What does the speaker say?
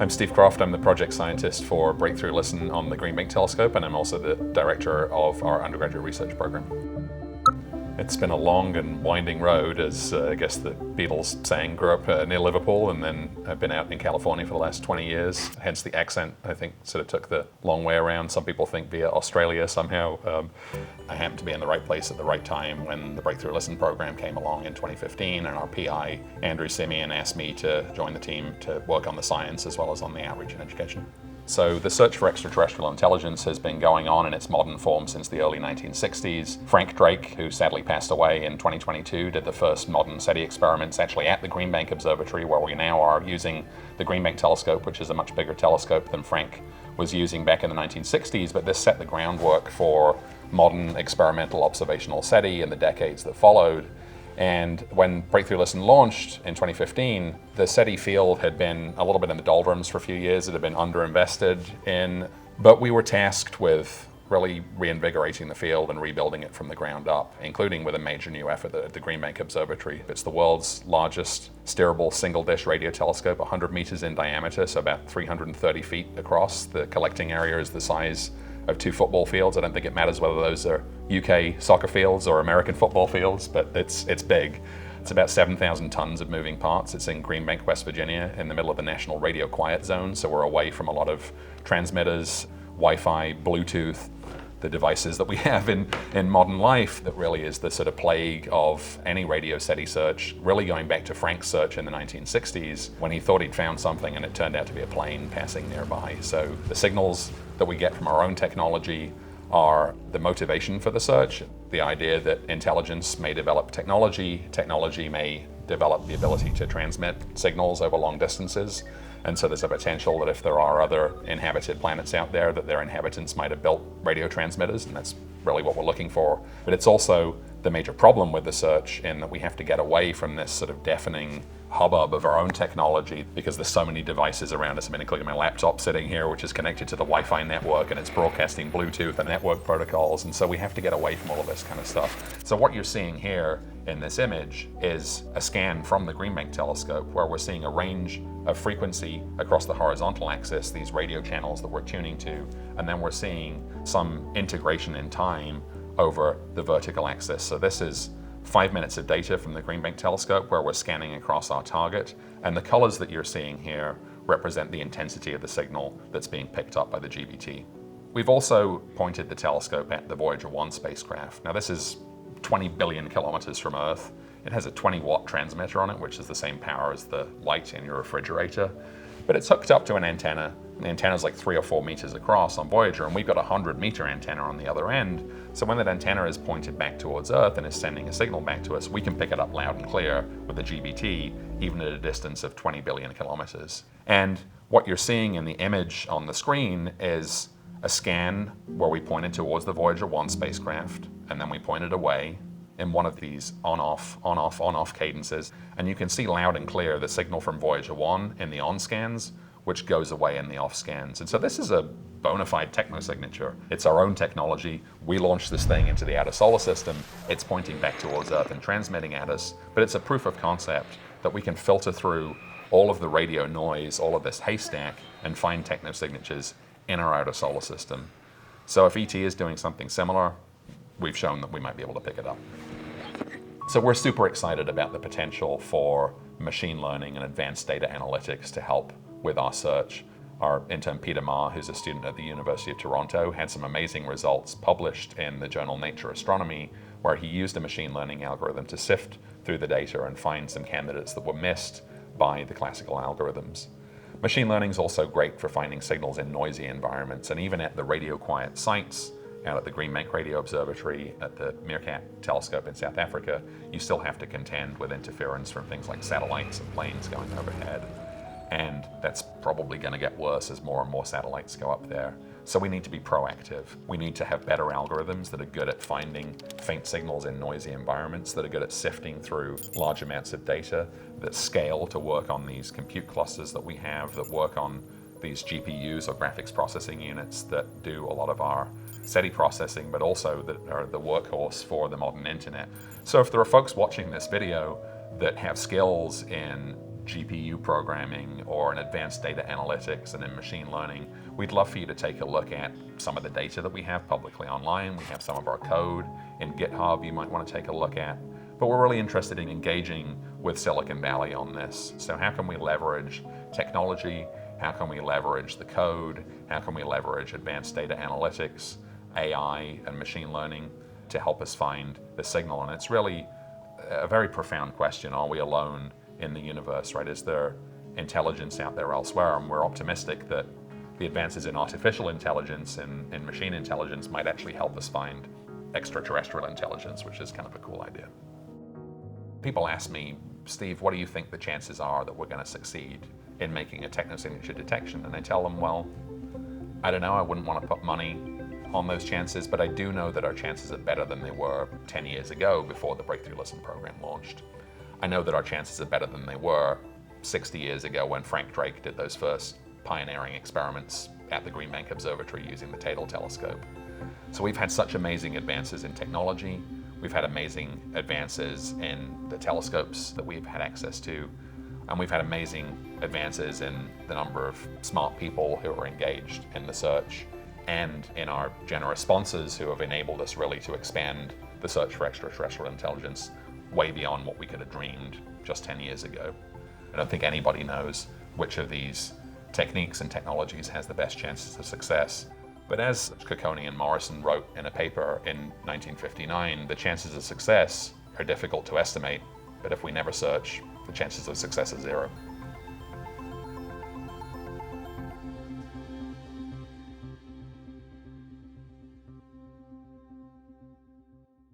I'm Steve Croft. I'm the project scientist for Breakthrough Listen on the Green Bank Telescope, and I'm also the director of our undergraduate research program. It's been a long and winding road, as I guess the Beatles sang. Grew up near Liverpool, and then I've been out in California for the last 20 years. Hence the accent, I think, sort of took the long way around. Some people think via Australia somehow. I happened to be in the right place at the right time when the Breakthrough Listen program came along in 2015, and our PI, Andrew Simeon, asked me to join the team to work on the science as well as on the outreach and education. So the search for extraterrestrial intelligence has been going on in its modern form since the early 1960s. Frank Drake, who sadly passed away in 2022, did the first modern SETI experiments actually at the Green Bank Observatory, where we now are using the Green Bank telescope, which is a much bigger telescope than Frank was using back in the 1960s, but this set the groundwork for modern experimental observational SETI in the decades that followed. And when Breakthrough Listen launched in 2015, the SETI field had been a little bit in the doldrums for a few years. It had been underinvested in, but we were tasked with really reinvigorating the field and rebuilding it from the ground up, including with a major new effort at the Green Bank Observatory. It's the world's largest steerable single-dish radio telescope, 100 meters in diameter, so about 330 feet across. The collecting area is the size of 2 football fields. I don't think it matters whether those are UK soccer fields or American football fields, but it's big. It's about 7,000 tons of moving parts. It's in Green Bank, West Virginia, in the middle of the National Radio Quiet Zone, so we're away from a lot of transmitters, Wi-Fi, Bluetooth, the devices that we have in modern life. That really is the sort of plague of any radio SETI search, really going back to Frank's search in the 1960s, when he thought he'd found something and it turned out to be a plane passing nearby. So the signals that we get from our own technology are the motivation for the search. The idea that intelligence may develop technology may develop the ability to transmit signals over long distances. And so there's a potential that if there are other inhabited planets out there, that their inhabitants might have built radio transmitters, and that's really what we're looking for. But it's also the major problem with the search in that we have to get away from this sort of deafening hubbub of our own technology, because there's so many devices around us. I mean, including my laptop sitting here, which is connected to the Wi-Fi network, and it's broadcasting Bluetooth and network protocols, and so we have to get away from all of this kind of stuff. So what you're seeing here in this image is a scan from the Green Bank telescope, where we're seeing a range of frequency across the horizontal axis, these radio channels that we're tuning to, and then we're seeing some integration in time over the vertical axis. So this is 5 minutes of data from the Green Bank telescope where we're scanning across our target, and the colors that you're seeing here represent the intensity of the signal that's being picked up by the GBT. We've also pointed the telescope at the Voyager 1 spacecraft. Now this is 20 billion kilometers from Earth. It has a 20-watt transmitter on it, which is the same power as the light in your refrigerator, but it's hooked up to an antenna. The antenna's like 3 or 4 meters across on Voyager, and we've got a 100-meter antenna on the other end. So when that antenna is pointed back towards Earth and is sending a signal back to us, we can pick it up loud and clear with the GBT, even at a distance of 20 billion kilometers. And what you're seeing in the image on the screen is a scan where we pointed towards the Voyager 1 spacecraft, and then we pointed away in one of these on-off, on-off, on-off cadences. And you can see loud and clear the signal from Voyager 1 in the on scans, which goes away in the off scans. And so this is a bona fide technosignature. It's our own technology. We launched this thing into the outer solar system. It's pointing back towards Earth and transmitting at us, but it's a proof of concept that we can filter through all of the radio noise, all of this haystack, and find technosignatures in our outer solar system. So if ET is doing something similar, we've shown that we might be able to pick it up. So we're super excited about the potential for machine learning and advanced data analytics to help with our search. Our intern Peter Ma, who's a student at the University of Toronto, had some amazing results published in the journal Nature Astronomy, where he used a machine learning algorithm to sift through the data and find some candidates that were missed by the classical algorithms. Machine learning is also great for finding signals in noisy environments, and even at the radio quiet sites, out at the Green Bank Radio Observatory, at the Meerkat Telescope in South Africa, you still have to contend with interference from things like satellites and planes going overhead. And that's probably going to get worse as more and more satellites go up there. So we need to be proactive. We need to have better algorithms that are good at finding faint signals in noisy environments, that are good at sifting through large amounts of data, that scale to work on these compute clusters that we have, that work on these GPUs or graphics processing units that do a lot of our SETI processing, but also that are the workhorse for the modern internet. So if there are folks watching this video that have skills in GPU programming or in advanced data analytics and in machine learning, we'd love for you to take a look at some of the data that we have publicly online. We have some of our code in GitHub you might want to take a look at. But we're really interested in engaging with Silicon Valley on this. So how can we leverage technology? How can we leverage the code? How can we leverage advanced data analytics, AI, and machine learning to help us find the signal? And it's really a very profound question. Are we alone in the universe, right? Is there intelligence out there elsewhere? And we're optimistic that the advances in artificial intelligence and in machine intelligence might actually help us find extraterrestrial intelligence, which is kind of a cool idea. People ask me, Steve, what do you think the chances are that we're going to succeed in making a technosignature detection? And I tell them, well, I don't know, I wouldn't want to put money on those chances, but I do know that our chances are better than they were 10 years ago before the Breakthrough Listen program launched. I know that our chances are better than they were 60 years ago when Frank Drake did those first pioneering experiments at the Green Bank Observatory using the Tidal telescope. So we've had such amazing advances in technology. We've had amazing advances in the telescopes that we've had access to. And we've had amazing advances in the number of smart people who are engaged in the search and in our generous sponsors who have enabled us really to expand the search for extraterrestrial intelligence way beyond what we could have dreamed just 10 years ago. I don't think anybody knows which of these techniques and technologies has the best chances of success. But as Cocconi and Morrison wrote in a paper in 1959, the chances of success are difficult to estimate, but if we never search, the chances of success are zero.